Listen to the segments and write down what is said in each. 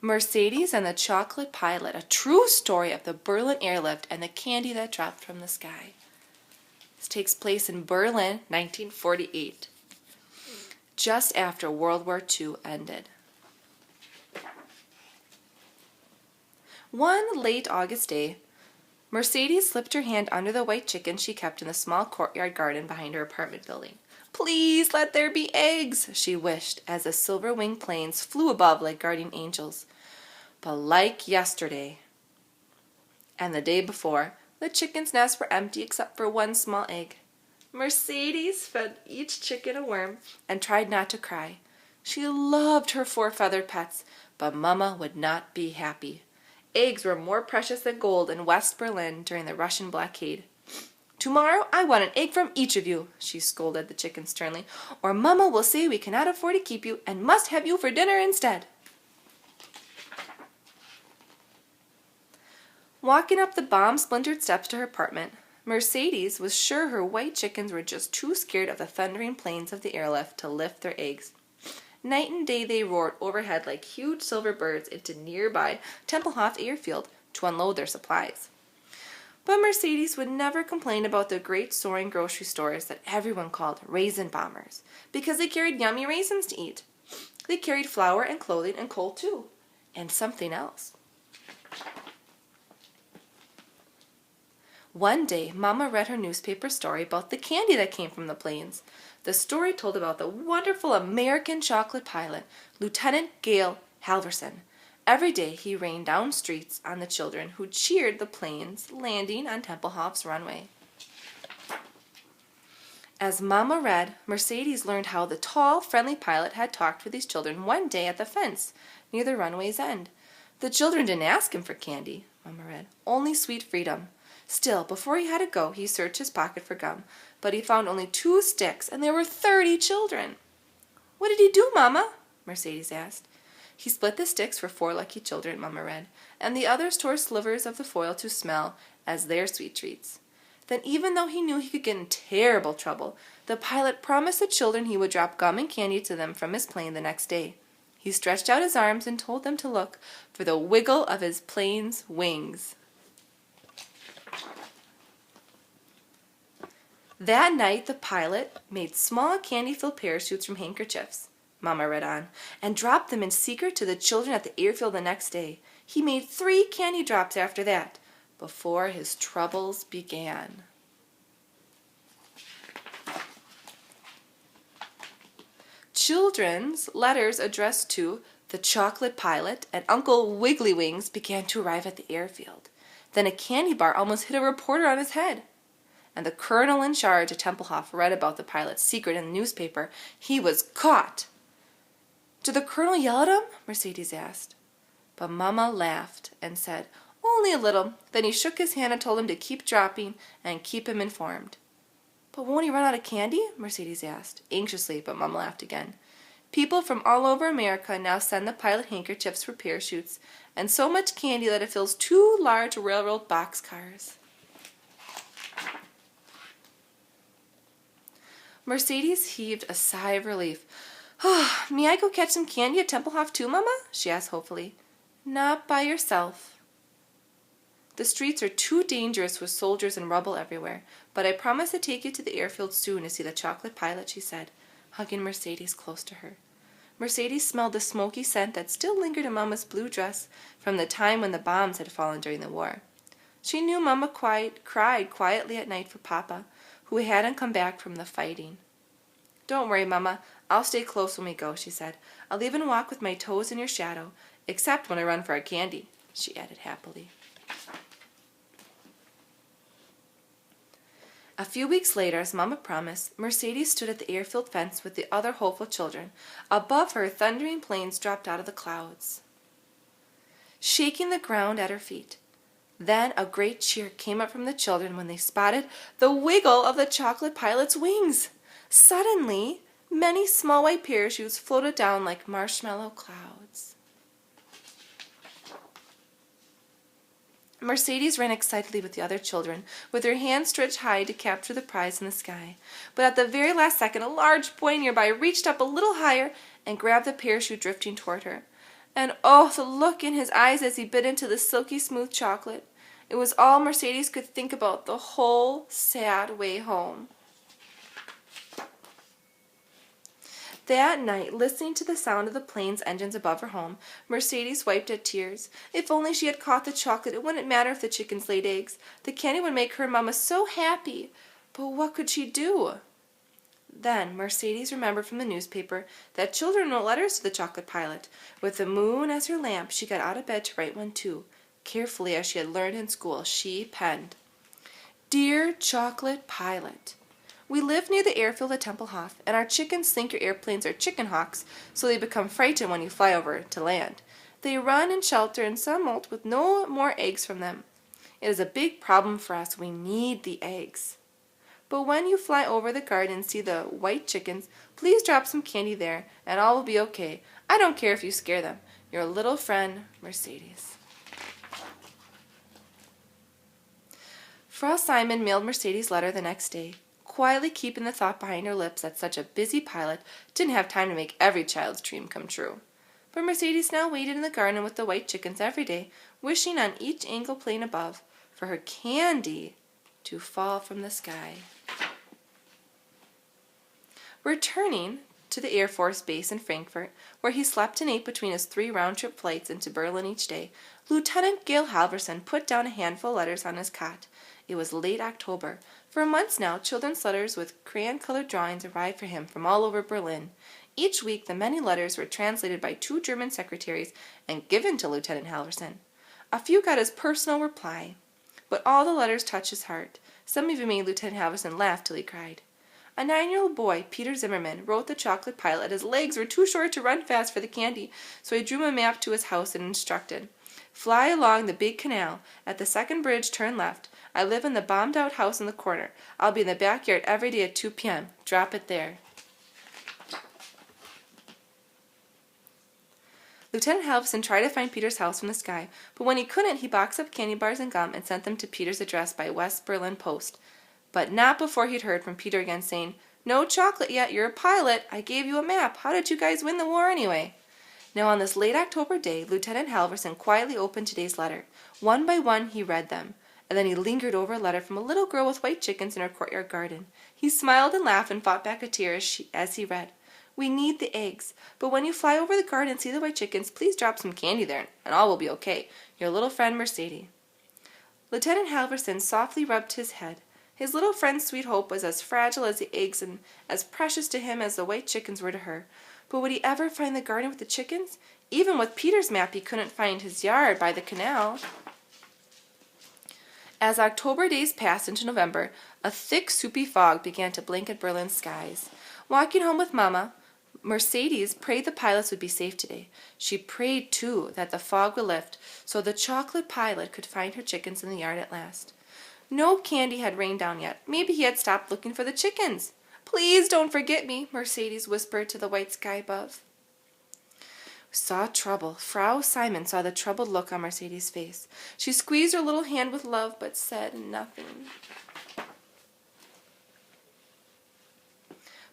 Mercedes and the Chocolate Pilot, a true story of the Berlin airlift and the candy that dropped from the sky. This takes place in Berlin, 1948, just after World War II ended. One late August day, Mercedes slipped her hand under the white chicken she kept in the small courtyard garden behind her apartment building. "Please let there be eggs," she wished, as the silver-winged planes flew above like guardian angels. But like yesterday and the day before, the chickens' nests were empty except for one small egg. Mercedes fed each chicken a worm and tried not to cry. She loved her 4 feathered pets, but Mama would not be happy. Eggs were more precious than gold in West Berlin during the Russian blockade. "Tomorrow I want an egg from each of you," she scolded the chickens sternly, "or Mama will say we cannot afford to keep you and must have you for dinner instead." Walking up the bomb-splintered steps to her apartment, Mercedes was sure her white chickens were just too scared of the thundering planes of the airlift to lift their eggs. Night and day they roared overhead like huge silver birds into nearby Tempelhof airfield to unload their supplies. But Mercedes would never complain about the great soaring grocery stores that everyone called raisin bombers, because they carried yummy raisins to eat. They carried flour and clothing and coal too, and something else. One day, Mama read her newspaper story about the candy that came from the planes. The story told about the wonderful American chocolate pilot, Lieutenant Gale Halverson. Every day he rained down streets on the children who cheered the planes landing on Tempelhof's runway. As Mama read, Mercedes learned how the tall, friendly pilot had talked with these children one day at the fence near the runway's end. The children didn't ask him for candy, Mama read, only sweet freedom. Still, before he had to go, he searched his pocket for gum, but he found only 2 sticks, and there were 30 children. "What did he do, Mama?" Mercedes asked. "He split the sticks for 4 lucky children," Mama read, "and the others tore slivers of the foil to smell as their sweet treats." Then, even though he knew he could get in terrible trouble, the pilot promised the children he would drop gum and candy to them from his plane the next day. He stretched out his arms and told them to look for the wiggle of his plane's wings. That night the pilot made small candy-filled parachutes from handkerchiefs, Mama read on, and dropped them in secret to the children at the airfield the next day. He made 3 candy drops after that, before his troubles began. Children's letters addressed to the Chocolate Pilot and Uncle Wiggly Wings began to arrive at the airfield. Then a candy bar almost hit a reporter on his head. And the colonel in charge at Tempelhof read about the pilot's secret in the newspaper. He was caught. "Did the colonel yell at him?" Mercedes asked. But Mama laughed and said, "Only a little." Then he shook his hand and told him to keep dropping and keep him informed. "But won't he run out of candy?" Mercedes asked, anxiously, but Mama laughed again. "People from all over America now send the pilot handkerchiefs for parachutes, and so much candy that it fills 2 large railroad boxcars." Mercedes heaved a sigh of relief. "Oh, may I go catch some candy at Tempelhof too, Mama?" she asked hopefully. "Not by yourself. The streets are too dangerous with soldiers and rubble everywhere, but I promise to take you to the airfield soon to see the chocolate pilot," she said, hugging Mercedes close to her. Mercedes smelled the smoky scent that still lingered in Mama's blue dress from the time when the bombs had fallen during the war. She knew Mama cried quietly at night for Papa, who hadn't come back from the fighting. "Don't worry, Mama. I'll stay close when we go," she said. "I'll even walk with my toes in your shadow, except when I run for our candy," she added happily. A few weeks later, as Mama promised, Mercedes stood at the airfield fence with the other hopeful children. Above her, thundering planes dropped out of the clouds, shaking the ground at her feet. Then a great cheer came up from the children when they spotted the wiggle of the chocolate pilot's wings. Suddenly, many small white parachutes floated down like marshmallow clouds. Mercedes ran excitedly with the other children, with her hands stretched high to capture the prize in the sky. But at the very last second, a large boy nearby reached up a little higher and grabbed the parachute drifting toward her. And oh, the look in his eyes as he bit into the silky smooth chocolate. It was all Mercedes could think about the whole sad way home. That night, listening to the sound of the plane's engines above her home, Mercedes wiped at tears. If only she had caught the chocolate, it wouldn't matter if the chickens laid eggs. The candy would make her mama so happy. But what could she do? Then Mercedes remembered from the newspaper that children wrote letters to the chocolate pilot. With the moon as her lamp, she got out of bed to write one too. Carefully, as she had learned in school, she penned, "Dear Chocolate Pilot, we live near the airfield at Tempelhof, and our chickens think your airplanes are chicken hawks, so they become frightened when you fly over to land. They run and shelter, and some molt with no more eggs from them. It is a big problem for us. We need the eggs. But when you fly over the garden and see the white chickens, please drop some candy there, and all will be okay. I don't care if you scare them. Your little friend, Mercedes." Frau Simon mailed Mercedes' letter the next day, quietly keeping the thought behind her lips that such a busy pilot didn't have time to make every child's dream come true. But Mercedes now waited in the garden with the white chickens every day, wishing on each angle plane above for her candy to fall from the sky. Returning to the Air Force Base in Frankfurt, where he slept and ate between his 3 round-trip flights into Berlin each day, Lieutenant Gale Halverson put down a handful of letters on his cot. It was late October. For months now, children's letters with crayon-colored drawings arrived for him from all over Berlin. Each week, the many letters were translated by 2 German secretaries and given to Lieutenant Halverson. A few got his personal reply, but all the letters touched his heart. Some even made Lieutenant Halverson laugh till he cried. A 9-year-old boy, Peter Zimmerman, wrote the chocolate pilot his legs were too short to run fast for the candy, so he drew him a map to his house and instructed, "Fly along the big canal. At the second bridge, turn left. I live in the bombed-out house in the corner. I'll be in the backyard every day at 2 p.m. Drop it there." Lieutenant Halverson tried to find Peter's house from the sky, but when he couldn't, he boxed up candy bars and gum and sent them to Peter's address by West Berlin post. But not before he'd heard from Peter again saying, "No chocolate yet, you're a pilot. I gave you a map. How did you guys win the war anyway?" Now on this late October day, Lieutenant Halverson quietly opened today's letter. One by one he read them, and then he lingered over a letter from a little girl with white chickens in her courtyard garden. He smiled and laughed and fought back a tear as he read, "We need the eggs, but when you fly over the garden and see the white chickens, please drop some candy there, and all will be okay. Your little friend, Mercedes." Lieutenant Halverson softly rubbed his head. His little friend's sweet hope was as fragile as the eggs and as precious to him as the white chickens were to her. But would he ever find the garden with the chickens? Even with Peter's map, he couldn't find his yard by the canal. As October days passed into November, a thick, soupy fog began to blanket Berlin's skies. Walking home with Mama, Mercedes prayed the pilots would be safe today. She prayed, too, that the fog would lift so the chocolate pilot could find her chickens in the yard at last. No candy had rained down yet. Maybe he had stopped looking for the chickens. "Please don't forget me," Mercedes whispered to the white sky above. Saw trouble. Frau Simon saw the troubled look on Mercedes' face. She squeezed her little hand with love, but said nothing.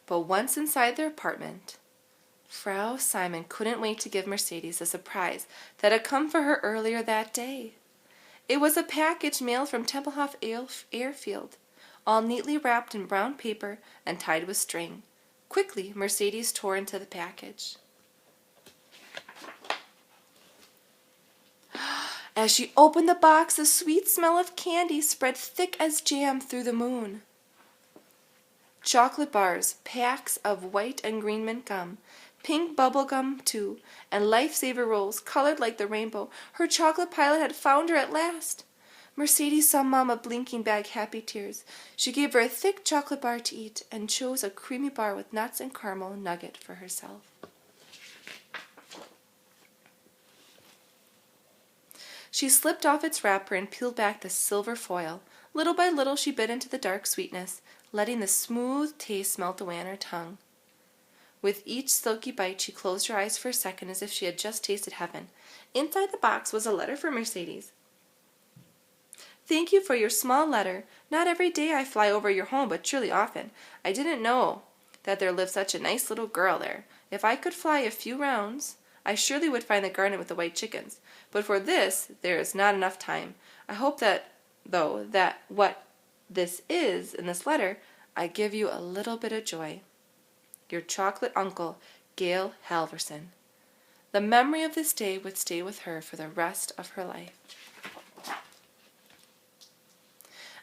But once inside their apartment, Frau Simon couldn't wait to give Mercedes the surprise that had come for her earlier that day. It was a package mailed from Tempelhof Airfield, all neatly wrapped in brown paper and tied with string. Quickly, Mercedes tore into the package. As she opened the box, the sweet smell of candy spread thick as jam through the moon. Chocolate bars, packs of white and green mint gum, pink bubble gum too, and lifesaver rolls colored like the rainbow. Her chocolate pilot had found her at last. Mercedes saw Mama blinking back happy tears. She gave her a thick chocolate bar to eat and chose a creamy bar with nuts and caramel nugget for herself. She slipped off its wrapper and peeled back the silver foil. Little by little she bit into the dark sweetness, letting the smooth taste melt away on her tongue. With each silky bite, she closed her eyes for a second as if she had just tasted heaven. Inside the box was a letter for Mercedes. "Thank you for your small letter. Not every day I fly over your home, but surely often. I didn't know that there lived such a nice little girl there. If I could fly a few rounds, I surely would find the garden with the white chickens. But for this there is not enough time. I hope that, though, that what this is in this letter, I give you a little bit of joy. Your chocolate uncle, Gail Halverson. The memory of this day would stay with her for the rest of her life.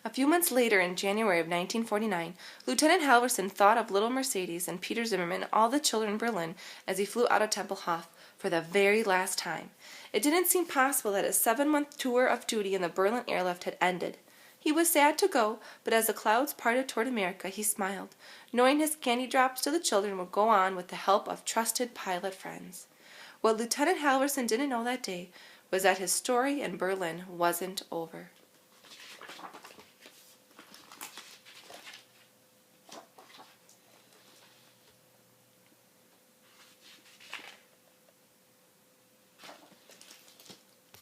A few months later, in January of 1949, Lieutenant Halverson thought of little Mercedes and Peter Zimmerman and all the children in Berlin as he flew out of Tempelhof for the very last time. It didn't seem possible that his 7-month tour of duty in the Berlin airlift had ended. He was sad to go, but as the clouds parted toward America, he smiled, knowing his candy drops to the children would go on with the help of trusted pilot friends. What Lieutenant Halverson didn't know that day was that his story in Berlin wasn't over.